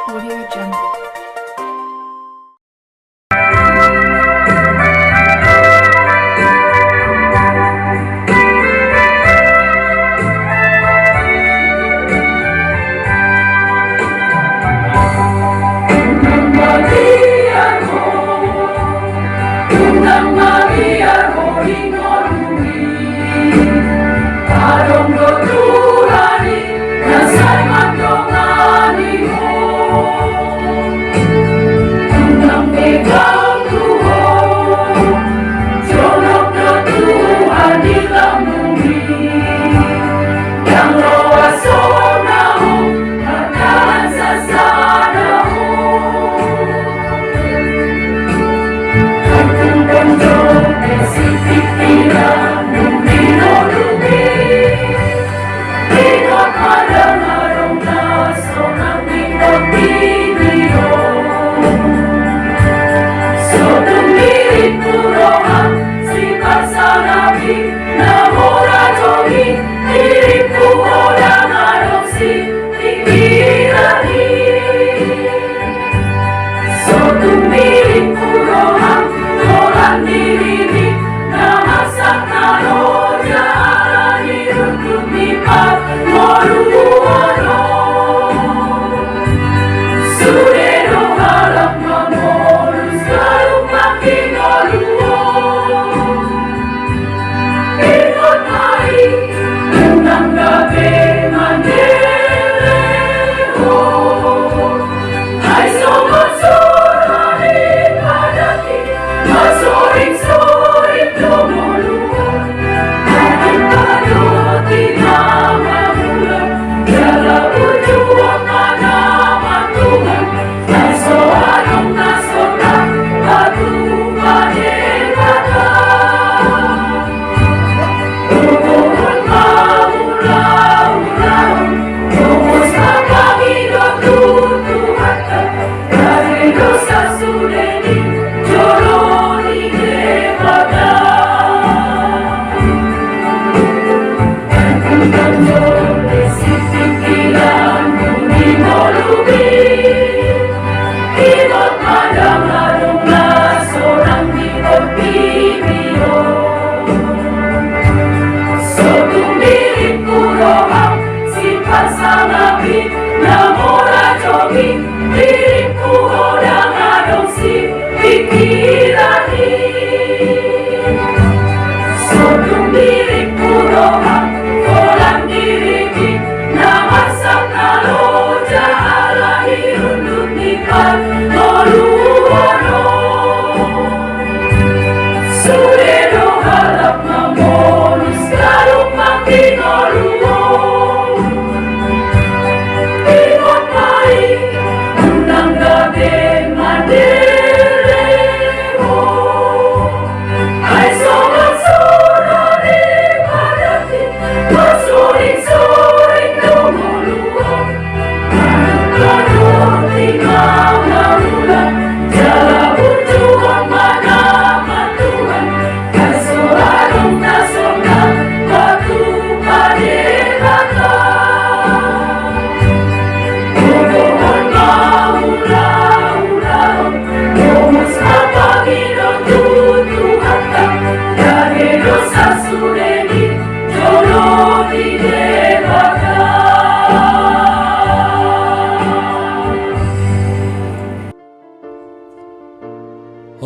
Audio Jungle.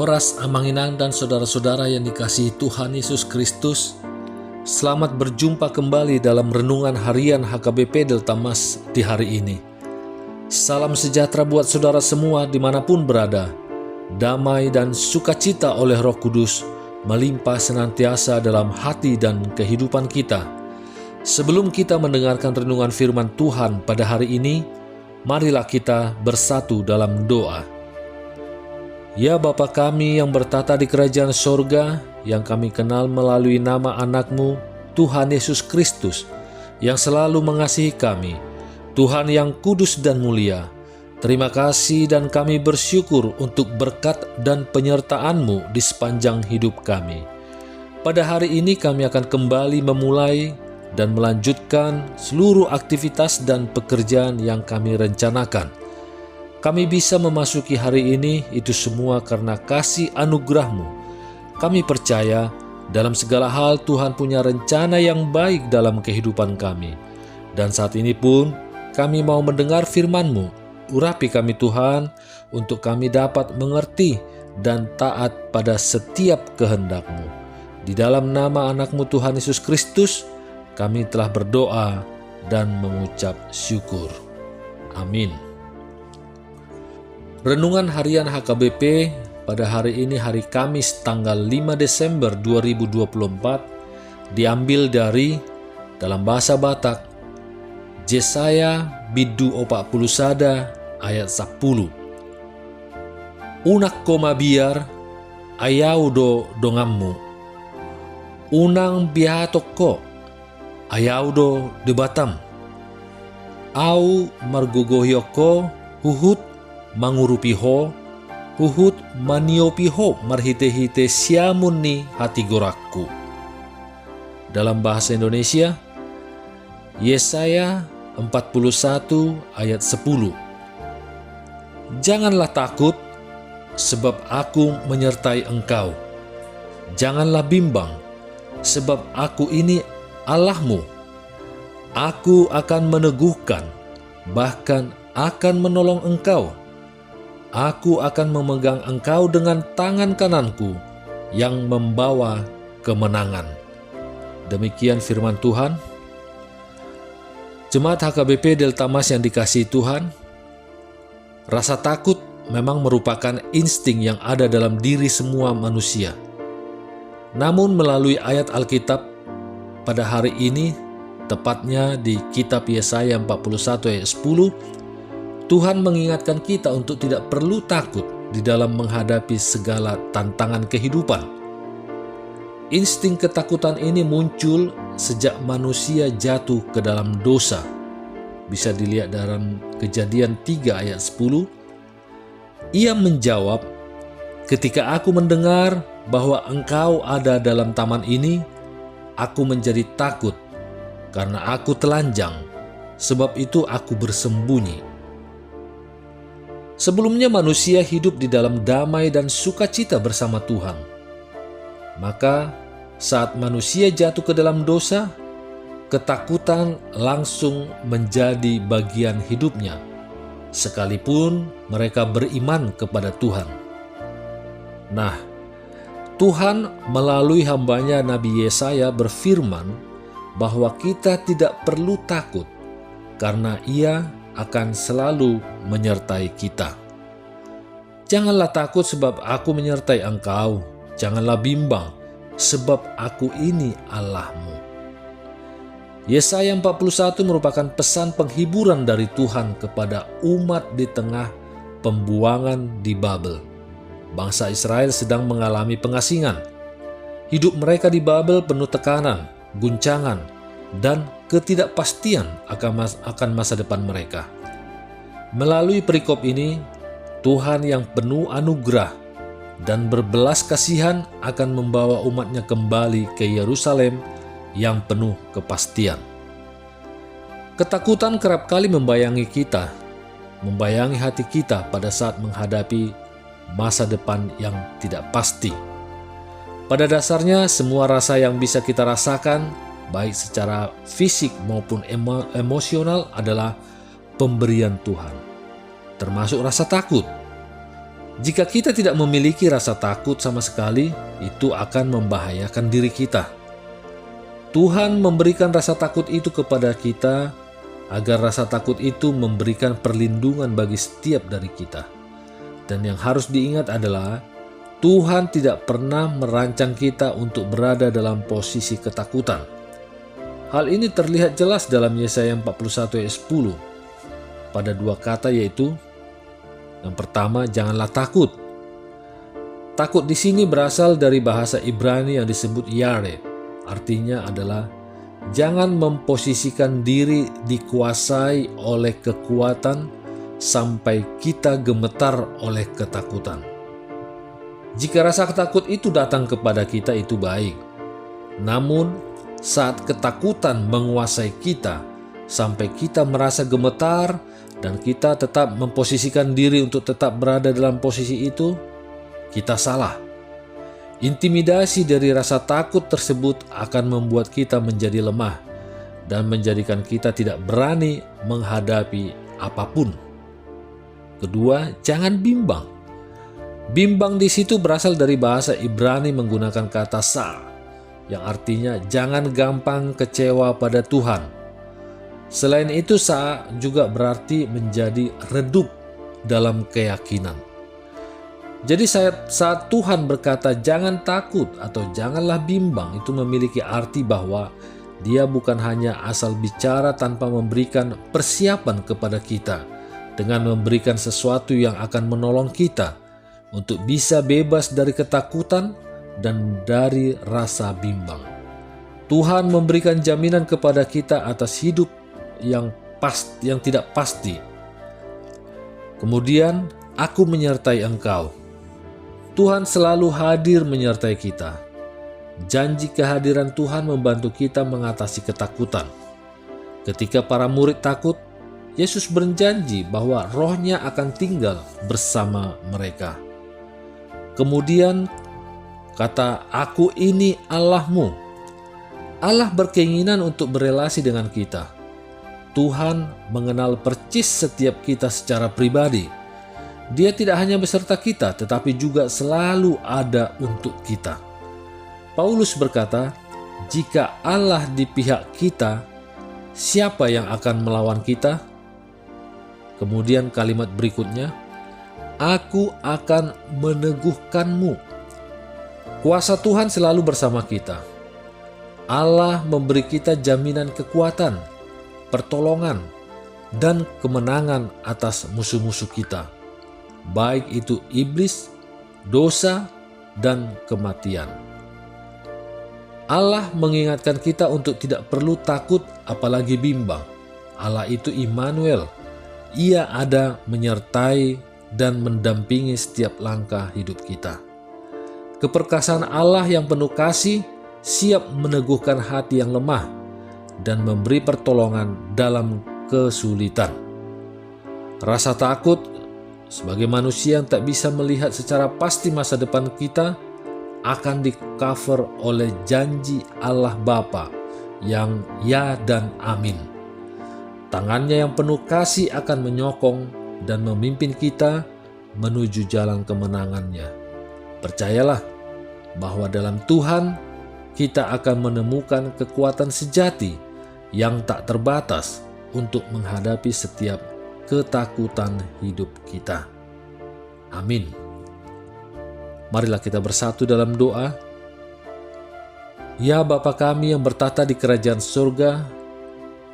Horas Amanginang dan saudara-saudara yang dikasihi Tuhan Yesus Kristus, selamat berjumpa kembali dalam renungan harian HKBP Delta Mas di hari ini. Salam sejahtera buat saudara semua dimanapun berada. Damai dan sukacita oleh Roh Kudus melimpah senantiasa dalam hati dan kehidupan kita. Sebelum kita mendengarkan renungan firman Tuhan pada hari ini, marilah kita bersatu dalam doa. Ya Bapa kami yang bertata di kerajaan sorga, yang kami kenal melalui nama anak-Mu, Tuhan Yesus Kristus, yang selalu mengasihi kami, Tuhan yang kudus dan mulia, terima kasih dan kami bersyukur untuk berkat dan penyertaan-Mu di sepanjang hidup kami. Pada hari ini kami akan kembali memulai dan melanjutkan seluruh aktivitas dan pekerjaan yang kami rencanakan. Kami bisa memasuki hari ini itu semua karena kasih anugerah-Mu. Kami percaya dalam segala hal Tuhan punya rencana yang baik dalam kehidupan kami. Dan saat ini pun kami mau mendengar firman-Mu. Urapi kami Tuhan, untuk kami dapat mengerti dan taat pada setiap kehendak-Mu. Di dalam nama anak-Mu Tuhan Yesus Kristus, kami telah berdoa dan mengucap syukur. Amin. Renungan harian HKBP pada hari ini, hari Kamis tanggal 5 Desember 2024, diambil dari dalam bahasa Batak, Jesaya bidu 40 ayat 10. Unak ko mabiar, ayaw do dongammu. Unang bihatok ko, ayaw do debatam. Au margugohyok ko, huhut mangurupiho, huhut maniopiho marhite-hite siamun ni hati gorakku. Dalam bahasa Indonesia, Yesaya 41 ayat 10. Janganlah takut, sebab aku menyertai engkau. Janganlah bimbang, sebab aku ini Allahmu. Aku akan meneguhkan, bahkan akan menolong engkau. Aku akan memegang engkau dengan tangan kananku yang membawa kemenangan. Demikian firman Tuhan. Jemaat HKBP Delta Mas yang dikasihi Tuhan, rasa takut memang merupakan insting yang ada dalam diri semua manusia. Namun melalui ayat Alkitab pada hari ini, tepatnya di kitab Yesaya 41 ayat 10, Tuhan mengingatkan kita untuk tidak perlu takut di dalam menghadapi segala tantangan kehidupan. Insting ketakutan ini muncul sejak manusia jatuh ke dalam dosa. Bisa dilihat dalam Kejadian 3 ayat 10. Ia menjawab, ketika aku mendengar bahwa engkau ada dalam taman ini, aku menjadi takut karena aku telanjang, sebab itu aku bersembunyi. Sebelumnya manusia hidup di dalam damai dan sukacita bersama Tuhan. Maka saat manusia jatuh ke dalam dosa, ketakutan langsung menjadi bagian hidupnya, sekalipun mereka beriman kepada Tuhan. Nah, Tuhan melalui hambanya Nabi Yesaya berfirman bahwa kita tidak perlu takut karena Ia akan selalu menyertai kita. Janganlah takut sebab aku menyertai engkau. Janganlah bimbang sebab aku ini Allahmu. Yesaya 41 merupakan pesan penghiburan dari Tuhan kepada umat di tengah pembuangan di Babel. Bangsa Israel sedang mengalami pengasingan. Hidup mereka di Babel penuh tekanan, guncangan, dan ketidakpastian akan masa depan mereka. Melalui perikop ini, Tuhan yang penuh anugerah dan berbelas kasihan akan membawa umatnya kembali ke Yerusalem yang penuh kepastian. Ketakutan kerap kali membayangi kita, membayangi hati kita pada saat menghadapi masa depan yang tidak pasti. Pada dasarnya, semua rasa yang bisa kita rasakan, baik secara fisik maupun emosional, adalah pemberian Tuhan, termasuk rasa takut. Jika kita tidak memiliki rasa takut sama sekali, itu akan membahayakan diri kita. Tuhan memberikan rasa takut itu kepada kita, agar rasa takut itu memberikan perlindungan bagi setiap dari kita. Dan yang harus diingat adalah, Tuhan tidak pernah merancang kita untuk berada dalam posisi ketakutan. Hal ini terlihat jelas dalam Yesaya 41 ayat 10 pada dua kata, yaitu yang pertama, janganlah takut. Takut di sini berasal dari bahasa Ibrani yang disebut yare. Artinya adalah jangan memposisikan diri dikuasai oleh kekuatan sampai kita gemetar oleh ketakutan. Jika rasa takut itu datang kepada kita, itu baik. Namun saat ketakutan menguasai kita sampai kita merasa gemetar dan kita tetap memposisikan diri untuk tetap berada dalam posisi itu, kita salah. Intimidasi dari rasa takut tersebut akan membuat kita menjadi lemah dan menjadikan kita tidak berani menghadapi apapun. Kedua, jangan bimbang. Bimbang di situ berasal dari bahasa Ibrani menggunakan kata sa, yang artinya jangan gampang kecewa pada Tuhan. Selain itu, sa juga berarti menjadi redup dalam keyakinan. Jadi saat Tuhan berkata jangan takut atau janganlah bimbang, itu memiliki arti bahwa Dia bukan hanya asal bicara tanpa memberikan persiapan kepada kita dengan memberikan sesuatu yang akan menolong kita untuk bisa bebas dari ketakutan dan dari rasa bimbang. Tuhan memberikan jaminan kepada kita atas hidup yang tidak pasti. Kemudian, aku menyertai engkau. Tuhan selalu hadir menyertai kita. Janji kehadiran Tuhan membantu kita mengatasi ketakutan. Ketika para murid takut, Yesus berjanji bahwa Roh-Nya akan tinggal bersama mereka. Kemudian kata, "Aku ini Allahmu." Allah berkeinginan untuk berelasi dengan kita. Tuhan mengenal percis setiap kita secara pribadi. Dia tidak hanya beserta kita, tetapi juga selalu ada untuk kita. Paulus berkata, "Jika Allah di pihak kita, siapa yang akan melawan kita?" Kemudian kalimat berikutnya, "Aku akan meneguhkanmu." Kuasa Tuhan selalu bersama kita. Allah memberi kita jaminan kekuatan, pertolongan, dan kemenangan atas musuh-musuh kita, baik itu iblis, dosa, dan kematian. Allah mengingatkan kita untuk tidak perlu takut apalagi bimbang. Allah itu Immanuel. Ia ada menyertai dan mendampingi setiap langkah hidup kita. Keperkasaan Allah yang penuh kasih siap meneguhkan hati yang lemah dan memberi pertolongan dalam kesulitan. Rasa takut sebagai manusia yang tak bisa melihat secara pasti masa depan kita akan di-cover oleh janji Allah Bapa yang ya dan amin. Tangannya yang penuh kasih akan menyokong dan memimpin kita menuju jalan kemenangannya. Percayalah bahwa dalam Tuhan kita akan menemukan kekuatan sejati yang tak terbatas untuk menghadapi setiap ketakutan hidup kita. Amin. Marilah kita bersatu dalam doa. Ya Bapa kami yang bertata di kerajaan surga,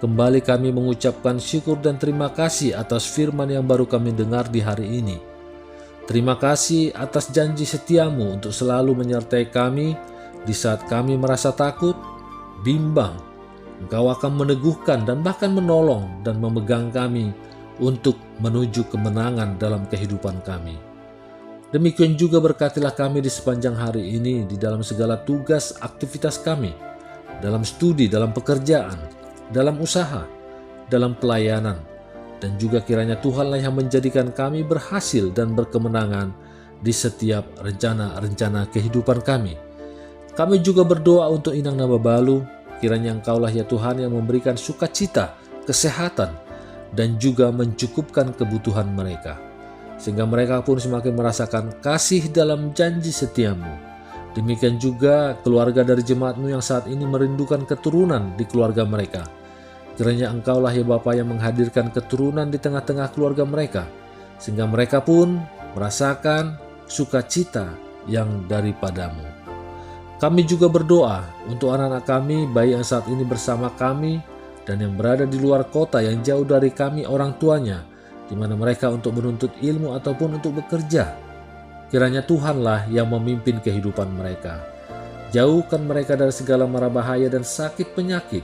kembali kami mengucapkan syukur dan terima kasih atas firman yang baru kami dengar di hari ini. Terima kasih atas janji setiamu untuk selalu menyertai kami di saat kami merasa takut, bimbang. Engkau akan meneguhkan dan bahkan menolong dan memegang kami untuk menuju kemenangan dalam kehidupan kami. Demikian juga berkatilah kami di sepanjang hari ini di dalam segala tugas aktivitas kami, dalam studi, dalam pekerjaan, dalam usaha, dalam pelayanan, dan juga kiranya Tuhanlah yang menjadikan kami berhasil dan berkemenangan di setiap rencana-rencana kehidupan kami. Kami juga berdoa untuk Inang Nababalu, kiranya Engkaulah ya Tuhan yang memberikan sukacita, kesehatan, dan juga mencukupkan kebutuhan mereka, sehingga mereka pun semakin merasakan kasih dalam janji setiamu. Demikian juga keluarga dari jemaat-Mu yang saat ini merindukan keturunan di keluarga mereka. Kiranya Engkaulah ya Bapa yang menghadirkan keturunan di tengah-tengah keluarga mereka, sehingga mereka pun merasakan sukacita yang daripada-Mu. Kami juga berdoa untuk anak-anak kami, baik yang saat ini bersama kami dan yang berada di luar kota yang jauh dari kami orang tuanya, di mana mereka untuk menuntut ilmu ataupun untuk bekerja. Kiranya Tuhanlah yang memimpin kehidupan mereka. Jauhkan mereka dari segala mara bahaya dan sakit penyakit.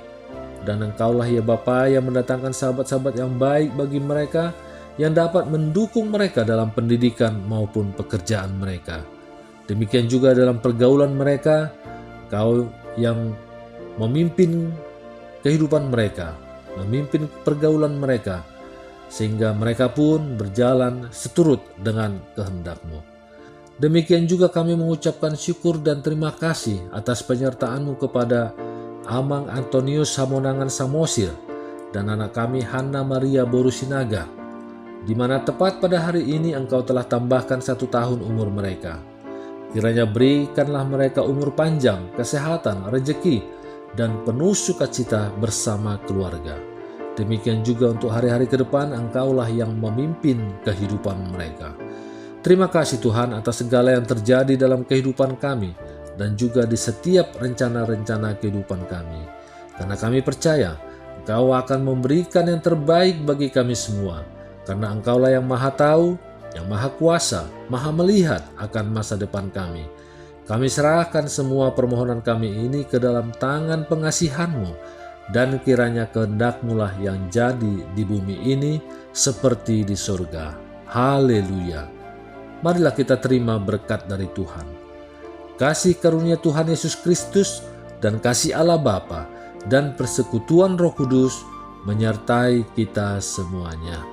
Dan Engkaulah ya Bapa yang mendatangkan sahabat-sahabat yang baik bagi mereka, yang dapat mendukung mereka dalam pendidikan maupun pekerjaan mereka. Demikian juga dalam pergaulan mereka, Kau yang memimpin kehidupan mereka, memimpin pergaulan mereka, sehingga mereka pun berjalan seturut dengan kehendak-Mu. Demikian juga kami mengucapkan syukur dan terima kasih atas penyertaan-Mu kepada Amang Antonius Hamonangan Samosir dan anak kami Hanna Maria Borusinaga, di mana tepat pada hari ini Engkau telah tambahkan 1 tahun umur mereka. Kiranya berikanlah mereka umur panjang, kesehatan, rejeki, dan penuh sukacita bersama keluarga. Demikian juga untuk hari-hari ke depan, Engkaulah yang memimpin kehidupan mereka. Terima kasih Tuhan atas segala yang terjadi dalam kehidupan kami dan juga di setiap rencana-rencana kehidupan kami. Karena kami percaya Engkau akan memberikan yang terbaik bagi kami semua. Karena Engkaulah yang Maha Tahu, yang Maha Kuasa, Maha Melihat akan masa depan kami. Kami serahkan semua permohonan kami ini ke dalam tangan pengasihan-Mu, dan kiranya kehendak-Mu lah yang jadi di bumi ini seperti di surga. Haleluya. Marilah kita terima berkat dari Tuhan. Kasih karunia Tuhan Yesus Kristus dan kasih Allah Bapa dan persekutuan Roh Kudus menyertai kita semuanya.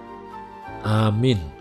Amin.